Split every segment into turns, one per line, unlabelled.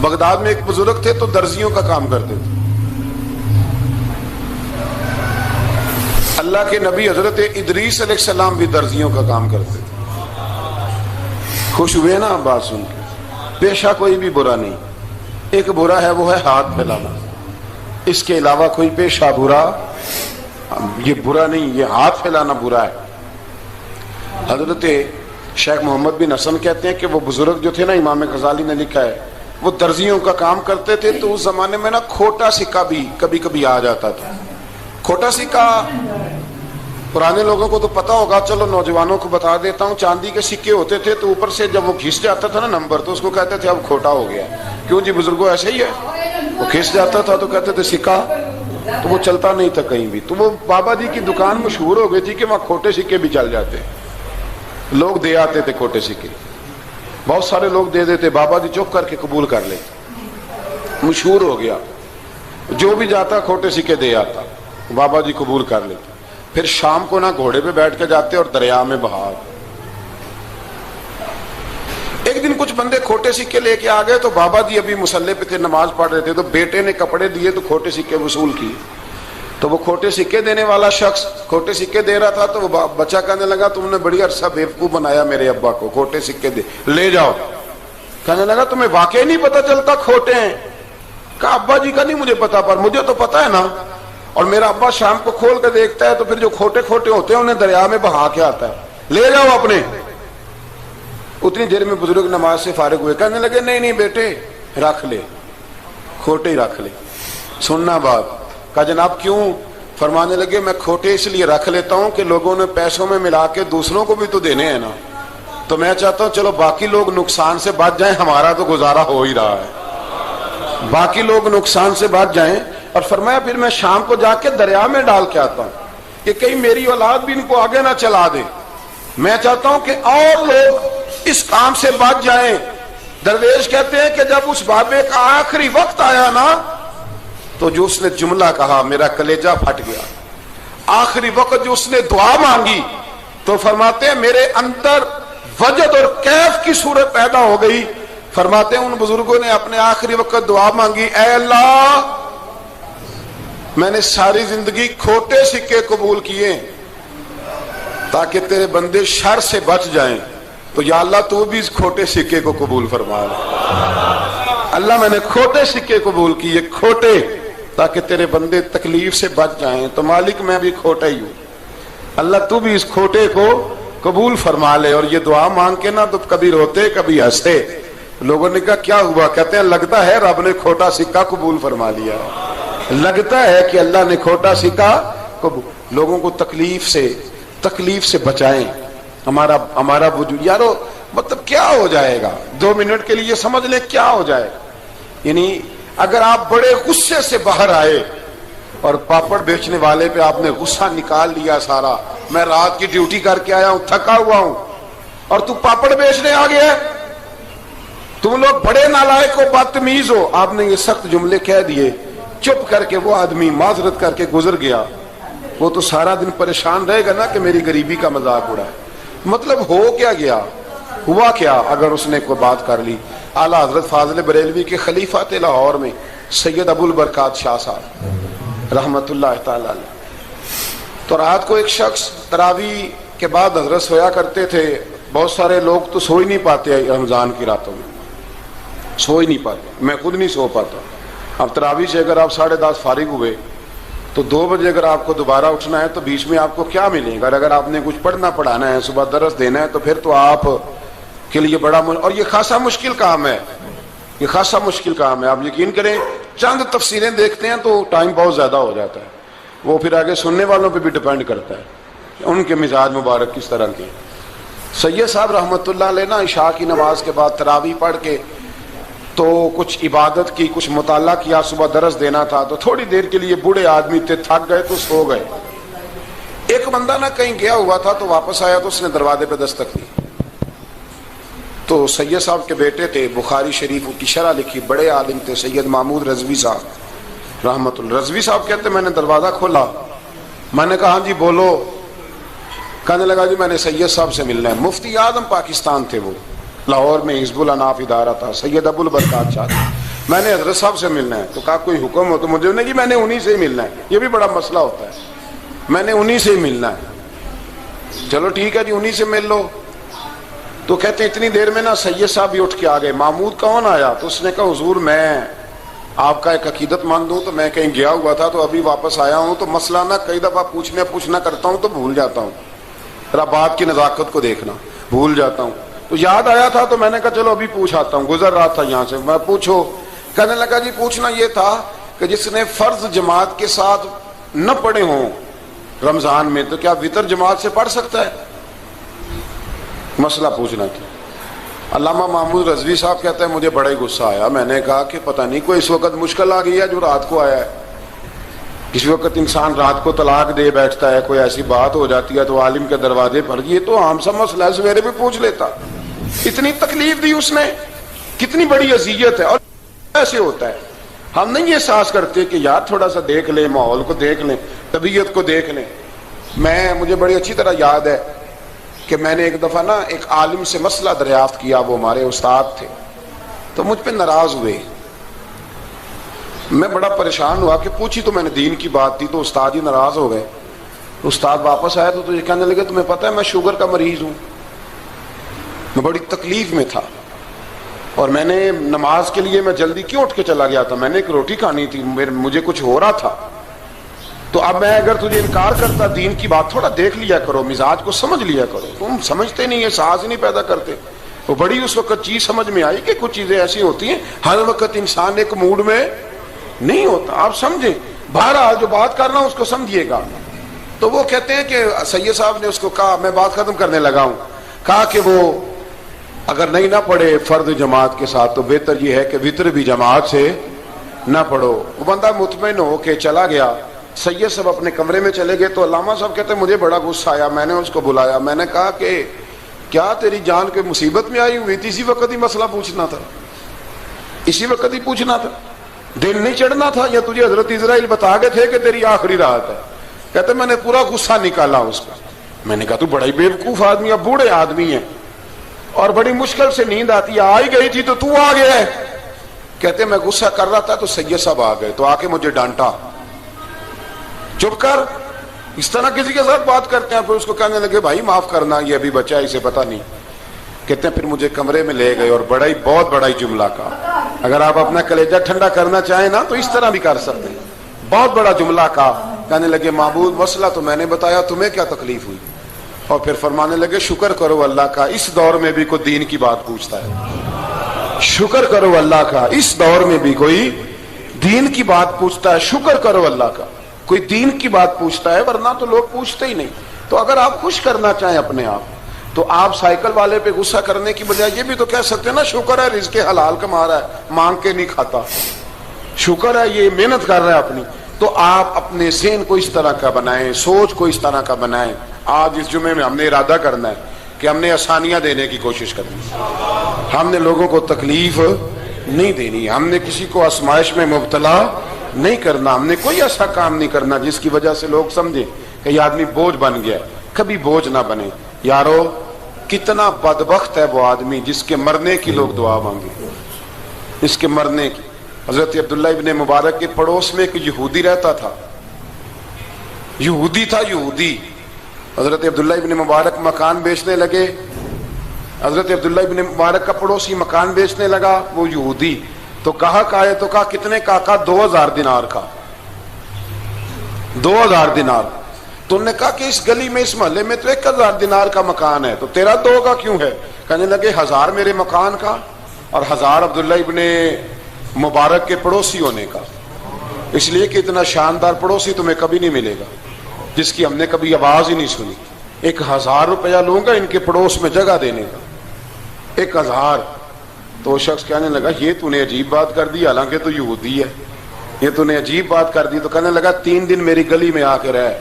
Baghdad میں ایک بزرگ تھے تو درزیوں کا کام کرتے تھے. اللہ کے نبی حضرت ادریس علیہ السلام بھی درزیوں کا کام کرتے تھے. خوش ہوئے نا بات سن کے. پیشہ کوئی بھی برا نہیں, ایک برا ہے وہ ہے ہاتھ پھیلانا, اس کے علاوہ کوئی پیشہ برا یہ برا نہیں, یہ ہاتھ پھیلانا برا ہے. حضرت شیخ محمد بن حسن کہتے ہیں کہ وہ بزرگ جو تھے نا, امام غزالی نے لکھا ہے, وہ درزیوں کا کام کرتے تھے تو اس زمانے میں نا کھوٹا سکہ بھی کبھی کبھی آ جاتا تھا. کھوٹا سکہ پرانے لوگوں کو تو پتا ہوگا, چلو نوجوانوں کو بتا دیتا ہوں. چاندی کے سکے ہوتے تھے تو اوپر سے جب وہ کھنس جاتا تھا نا نمبر, تو اس کو کہتے تھے اب کھوٹا ہو گیا. کیوں جی بزرگوں ایسے ہی ہے, وہ کھنس جاتا تھا تو کہتے تھے سکہ, تو وہ چلتا نہیں تھا کہیں بھی. تو وہ بابا جی کی دکان مشہور ہو گئی تھی کہ وہاں کھوٹے سکے بھی چل جاتے, لوگ دے آتے تھے کھوٹے سکے, بہت سارے لوگ دے دیتے, بابا جی چپ کر کے قبول کر لیتے. مشہور ہو گیا, جو بھی جاتا کھوٹے سکے دے آتا, بابا جی قبول کر لیتے. پھر شام کو نہ گھوڑے پہ بیٹھ کے جاتے اور دریا میں بہا. ایک دن کچھ بندے کھوٹے سکے لے کے آ گئے تو بابا جی ابھی مصلے پہ تھے, نماز پڑھ رہے تھے, تو بیٹے نے کپڑے دیے تو کھوٹے سکے وصول کیے. تو وہ کھوٹے سکے دینے والا شخص کھوٹے سکے دے رہا تھا, تو وہ بچہ کہنے لگا تم نے بڑی عرصہ بیوقوف بنایا میرے ابا کو, کھوٹے سکے دے لے جاؤ. کہنے لگا تمہیں واقعی نہیں پتا چلتا کھوٹے ہیں؟ کہا ابا جی کا نہیں مجھے پتا, پر مجھے تو پتا ہے نا, اور میرا ابا شام کو کھول کے دیکھتا ہے تو پھر جو کھوٹے کھوٹے ہوتے ہیں انہیں دریا میں بہا کے آتا ہے, لے جاؤ اپنے. اتنی دیر میں بزرگ نماز سے فارغ ہوئے, کہنے لگے نہیں نہیں بیٹے رکھ لے, کھوٹے ہی رکھ لے. سننا بات. کہا جناب کیوں؟ فرمانے لگے میں کھوٹے اس لیے رکھ لیتا ہوں کہ لوگوں نے پیسوں میں ملا کے دوسروں کو بھی تو دینے ہیں نا, تو میں چاہتا ہوں چلو باقی لوگ نقصان سے بچ جائیں, ہمارا تو گزارا ہو ہی رہا ہے, باقی لوگ نقصان سے بچ جائیں. اور فرمایا پھر میں شام کو جا کے دریا میں ڈال کے آتا ہوں کہ کہیں میری اولاد بھی ان کو آگے نہ چلا دے. میں چاہتا ہوں کہ اور لوگ اس کام سے بچ جائیں. درویش کہتے ہیں کہ جب اس بابے کا آخری وقت آیا نا, تو جو اس نے جملہ کہا میرا کلیجہ پھٹ گیا. آخری وقت جو اس نے دعا مانگی تو فرماتے ہیں میرے اندر وجد اور کیف کی صورت پیدا ہو گئی. فرماتے ہیں ان بزرگوں نے اپنے آخری وقت دعا مانگی, اے اللہ میں نے ساری زندگی کھوٹے سکے قبول کیے تاکہ تیرے بندے شر سے بچ جائیں, تو یا اللہ تو بھی اس کھوٹے سکے کو قبول فرما لے. اللہ میں نے کھوٹے سکے قبول کیے, کھوٹے, تاکہ تیرے بندے تکلیف سے بچ جائیں. تو مالک میں بھی کھوٹا ہی ہوں, اللہ تو بھی اس کھوٹے کو قبول فرما لے. اور یہ دعا مانگ کے نا تو کبھی روتے کبھی ہنستے. لوگوں نے کہا کیا ہوا؟ کہتے ہیں لگتا ہے رب نے کھوٹا سکہ قبول فرما لیا, لگتا ہے کہ اللہ نے کھوٹا سکہ قبول. لوگوں کو تکلیف سے بچائیں. ہمارا وجود یارو مطلب کیا ہو جائے گا 2 منٹ کے لیے سمجھ لیں کیا ہو جائے. یعنی اگر آپ بڑے غصے سے باہر آئے اور پاپڑ بیچنے والے پہ آپ نے غصہ نکال لیا سارا, میں رات کی ڈیوٹی کر کے آیا ہوں, تھکا ہوا ہوں, اور تو پاپڑ بیچنے آ گیا, تم لوگ بڑے نالائق ہو, بدتمیز ہو. آپ نے یہ سخت جملے کہہ دیے, چپ کر کے وہ آدمی معذرت کر کے گزر گیا. وہ تو سارا دن پریشان رہے گا نا کہ میری غریبی کا مذاق اڑا ہے. مطلب ہو کیا گیا, ہوا کیا اگر اس نے کوئی بات کر لی. اعلیٰ حضرت فاضل بریلوی کے خلیفہ تھے لاہور میں, سید ابو البرکات شاہ صاحب رحمت اللہ تعالی علیہ. تو رات کو ایک شخص تراویح کے بعد حضرت سویا کرتے تھے. بہت سارے لوگ تو سو ہی نہیں پاتے رمضان کی راتوں میں, سو ہی نہیں پاتے, میں خود نہیں سو پاتا. اب تراویح سے اگر آپ 10:30 فارغ ہوئے تو 2 بجے اگر آپ کو دوبارہ اٹھنا ہے تو بیچ میں آپ کو کیا ملے گا؟ اگر آپ نے کچھ پڑھنا پڑھانا ہے, صبح درس دینا ہے, تو پھر تو آپ کے لیے بڑا اور یہ خاصا مشکل کام ہے, یہ خاصا مشکل کام ہے. آپ یقین کریں چند تفسیریں دیکھتے ہیں تو ٹائم بہت زیادہ ہو جاتا ہے. وہ پھر آگے سننے والوں پہ بھی ڈیپینڈ کرتا ہے ان کے مزاج مبارک کس طرح کے. سید صاحب رحمت اللہ علیہ نا عشاء کی نماز کے بعد تراویح پڑھ کے تو کچھ عبادت کی, کچھ مطالعہ کیا, صبح درس دینا تھا, تو تھوڑی دیر کے لیے بوڑھے آدمی تھے, تھک گئے تو سو گئے. ایک بندہ نہ کہیں گیا ہوا تھا تو واپس آیا تو اس نے دروازے پہ دستک دی. تو سید صاحب کے بیٹے تھے, بخاری شریف کی شرح لکھی, بڑے عالم تھے, سید محمود رضوی صاحب رحمت اللہ. رضوی صاحب کہتے میں نے دروازہ کھولا, میں نے کہا ہاں جی بولو. کہنے لگا جی میں نے سید صاحب سے ملنا ہے. مفتی اعظم پاکستان تھے وہ, لاہور میں حزب الاناف ادارہ تھا, سید ابو البرکات شاہ. میں نے حضرت صاحب سے ملنا ہے، تو کہا کوئی حکم ہو تو مجھے نہیں، کہ میں نے انہی سے ہی ملنا ہے، یہ بھی بڑا مسئلہ ہوتا ہے، میں نے انہی سے ہی ملنا ہے۔ چلو ٹھیک ہے جی، انہی سے مل لو۔ تو کہتے ہیں اتنی دیر میں نا سید صاحب بھی اٹھ کے آ گئے، محمود کون آیا؟ تو اس نے کہا حضور میں آپ کا ایک عقیدت مند ہوں، تو میں کہیں گیا ہوا تھا تو ابھی واپس آیا ہوں، تو مسئلہ نا کئی دفعہ پوچھنا کرتا ہوں تو بھول جاتا ہوں، ذرا بات کی نزاکت کو دیکھنا، بھول جاتا ہوں، تو یاد آیا تھا تو میں نے کہا چلو ابھی پوچھ آتا ہوں، گزر رہا تھا یہاں سے، میں پوچھو۔ کہنے لگا جی پوچھنا یہ تھا کہ جس نے فرض جماعت کے ساتھ نہ پڑھے ہوں رمضان میں، تو کیا وتر جماعت سے پڑھ سکتا ہے؟ مسئلہ پوچھنا تھا۔ علامہ محمود رضوی صاحب کہتا ہے مجھے بڑا ہی غصہ آیا، میں نے کہا کہ پتہ نہیں کوئی اس وقت مشکل آ گئی ہے جو رات کو آیا ہے، کسی وقت انسان رات کو طلاق دے بیٹھتا ہے، کوئی ایسی بات ہو جاتی ہے تو عالم کے دروازے پر، یہ تو عام سا مسئلہ ہے، سویرے بھی پوچھ لیتا۔ اتنی تکلیف دی اس نے، کتنی بڑی اذیت ہے۔ اور ایسے ہوتا ہے، ہم نہیں احساس کرتے کہ یار تھوڑا سا دیکھ لیں، ماحول کو دیکھ لیں، طبیعت کو دیکھ لیں۔ مجھے بڑی اچھی طرح یاد ہے کہ میں نے ایک دفعہ نا ایک عالم سے مسئلہ دریافت کیا، وہ ہمارے استاد تھے، تو مجھ پہ ناراض ہوئے، میں بڑا پریشان ہوا کہ پوچھی تو میں نے دین کی بات تھی، تو استاد ہی ناراض ہو گئے۔ استاد واپس آیا تو تجھے کہنے لگے تمہیں پتہ ہے میں شوگر کا مریض ہوں، میں بڑی تکلیف میں تھا، اور میں نے نماز کے لیے میں جلدی کیوں اٹھ کے چلا گیا تھا، میں نے ایک روٹی کھانی تھی، مجھے کچھ ہو رہا تھا، تو اب میں اگر تجھے انکار کرتا، دین کی بات تھوڑا دیکھ لیا کرو، مزاج کو سمجھ لیا کرو، تم سمجھتے نہیں، احساس نہیں پیدا کرتے۔ وہ بڑی اس وقت چیز سمجھ میں آئی کہ کچھ چیزیں ایسی ہوتی ہیں، ہر وقت انسان ایک موڈ میں نہیں ہوتا، آپ سمجھیں، بہرحال جو بات کر رہا ہوں اس کو سمجھیے گا۔ تو وہ کہتے ہیں کہ سید صاحب نے اس کو کہا، میں بات ختم کرنے لگا ہوں، کہا کہ وہ اگر نہیں نہ پڑھے فرد جماعت کے ساتھ تو بہتر یہ ہے کہ وتر بھی جماعت سے نہ پڑھو۔ وہ بندہ مطمئن ہو کے چلا گیا۔ سید صاحب اپنے کمرے میں چلے گئے تو علامہ صاحب کہتے ہیں مجھے بڑا غصہ آیا، میں نے اس کو بلایا، میں نے کہا کہ کیا تیری جان کے مصیبت میں آئی ہوئی تھی؟ اسی وقت ہی مسئلہ پوچھنا تھا، اسی وقت ہی پوچھنا تھا، دن نہیں چڑھنا تھا، یا تجھے حضرت اسرائیل بتا گئے تھے کہ تیری آخری رات ہے؟ کہتے میں نے پورا غصہ نکالا اس کا۔ میں نے کہا تو بڑا ہی بیوقوف آدمی، اب بوڑھے آدمی ہیں اور بڑی مشکل سے نیند آتی ہے، آ ہی گئی تھی تو آ گیا ہے۔ کہتے میں غصہ کر رہا تھا تو سید صاحب آ گئے، تو آ کے مجھے ڈانٹا، چپ کر، اس طرح کسی کے ساتھ بات کرتے ہیں۔ پھر اس کو کہنے لگے بھائی معاف کرنا، یہ ابھی بچہ ہے، اسے پتہ نہیں۔ کہتے ہیں پھر مجھے کمرے میں لے گئے اور بہت بڑا ہی جملہ کہا، اگر آپ اپنا کلیجہ ٹھنڈا کرنا چاہیں نا تو اس طرح بھی کر سکتے ہیں، بہت بڑا جملہ کہا۔ کہنے لگے معبود مسئلہ تو میں نے بتایا، تمہیں کیا تکلیف ہوئی؟ اور پھر فرمانے لگے شکر کرو اللہ کا، اس دور میں بھی کوئی دین کی بات پوچھتا ہے، شکر کرو اللہ کا، اس دور میں بھی کوئی دین کی بات پوچھتا ہے، شکر کرو اللہ کا کوئی دین کی بات پوچھتا ہے، ورنہ تو لوگ پوچھتے ہی نہیں۔ تو اگر آپ خوش کرنا چاہیں اپنے آپ تو آپ سائیکل والے پہ غصہ کرنے کی بجائے یہ بھی تو کہہ سکتے ہیں نا شکر ہے رزق حلال کما رہا ہے، مانگ کے نہیں کھاتا، شکر ہے یہ محنت کر رہا ہے اپنی۔ تو آپ اپنے ذہن کو اس طرح کا بنائیں، سوچ کو اس طرح کا بنائیں۔ آج اس جمعے میں ہم نے ارادہ کرنا ہے کہ ہم نے آسانیاں دینے کی کوشش کرنی، ہم نے لوگوں کو تکلیف نہیں دینی، ہم نے کسی کو آزمائش میں مبتلا نہیں کرنا، ہم نے کوئی ایسا کام نہیں کرنا جس کی وجہ سے لوگ سمجھیں کہ یہ آدمی بوجھ بن گیا۔ کبھی بوجھ نہ بنے یارو۔ کتنا بدبخت ہے وہ آدمی جس کے مرنے کی لوگ دعا مانگے، اس کے مرنے کی۔ حضرت عبداللہ ابن مبارک کے پڑوس میں ایک یہودی رہتا تھا، یہودی تھا، یہودی۔ حضرت عبداللہ ابن مبارک مکان بیچنے لگے، حضرت عبداللہ ابن مبارک کا پڑوسی مکان بیچنے لگا، وہ یہودی۔ تو کہا تو کہا کتنے کا؟ 2000 دینار کا، 2000 دینار۔ تو انہوں نے کہا کہ اس گلی میں، اس محلے میں تو 1000 دینار کا مکان ہے، تو تیرا 2 کا کیوں ہے؟ کہنے لگے 1000 میرے مکان کا اور 1000 عبداللہ ابن مبارک کے پڑوسی ہونے کا، اس لیے کہ اتنا شاندار پڑوسی تمہیں کبھی نہیں ملے گا جس کی ہم نے کبھی آواز ہی نہیں سنی۔ 1000 روپیہ لوں گا ان کے پڑوس میں جگہ دینے کا، 1000۔ تو وہ شخص کہنے لگا یہ تو نے عجیب بات کر دی، حالانکہ تو یہودی ہے، یہ تو نے عجیب بات کر دی۔ تو کہنے لگا 3 دن میری گلی میں آ کے رہ،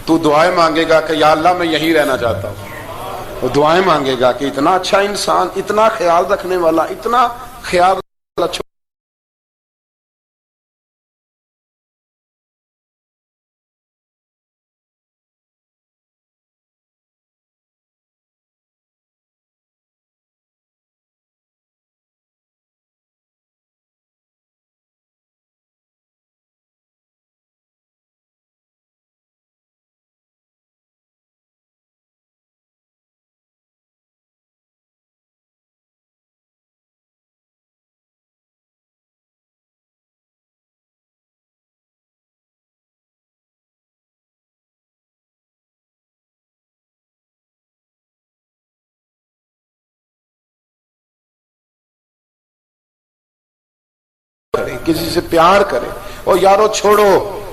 تو دعائیں مانگے گا کہ یا اللہ میں یہیں رہنا چاہتا ہوں، وہ دعائیں مانگے گا کہ اتنا اچھا انسان، اتنا خیال رکھنے والا، اتنا خیال کسی سے پیار کرے. اور یارو چھوڑو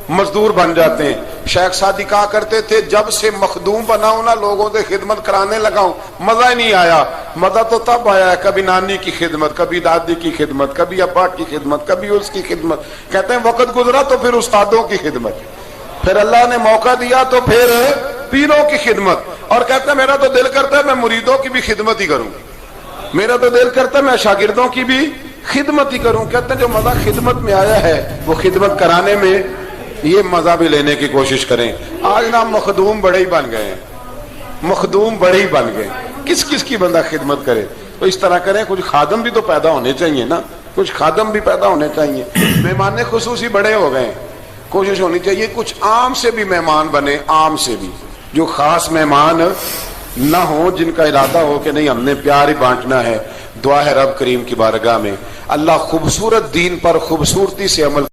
مزدور بن جاتے ہیں. شیخ سعدی کہا کرتے تھے جب سے مخدوم بناؤں نا لوگوں سے خدمت کرانے لگاؤں مزہ ہی نہیں آیا. مزہ تو تب آیا ہے کبھی نانی کی خدمت, کبھی دادی کی خدمت, کبھی ابا کی خدمت, کبھی اس کی خدمت. کہتے ہیں وقت گزرا تو پھر استادوں کی خدمت, پھر اللہ نے موقع دیا تو پھر پیروں کی خدمت. اور کہتے ہیں میرا تو دل کرتا ہے میں مریدوں کی بھی خدمت ہی کروں, میرا تو دل کرتا ہے میں شاگردوں کی بھی خدمت ہی کروں. کہتے ہیں جو مزہ خدمت میں آیا ہے وہ خدمت کرانے میں یہ مزہ بھی لینے کی کوشش کریں. آج نا مخدوم بڑے ہی بن گئے ہیں, مخدوم بڑے ہی بن گئے. کس کس کی بندہ خدمت کرے؟ تو اس طرح کریں, کچھ خادم بھی تو پیدا ہونے چاہیے نا, کچھ خادم بھی پیدا ہونے چاہیے. مہمان خصوصی بڑے ہو گئے, کوشش ہونی چاہیے کچھ عام سے بھی مہمان بنے, عام سے بھی, جو خاص مہمان نہ ہو, جن کا ارادہ ہو کہ نہیں ہم نے پیار ہی بانٹنا ہے. دعا ہے رب کریم کی بارگاہ میں اللہ خوبصورت دین پر خوبصورتی سے عمل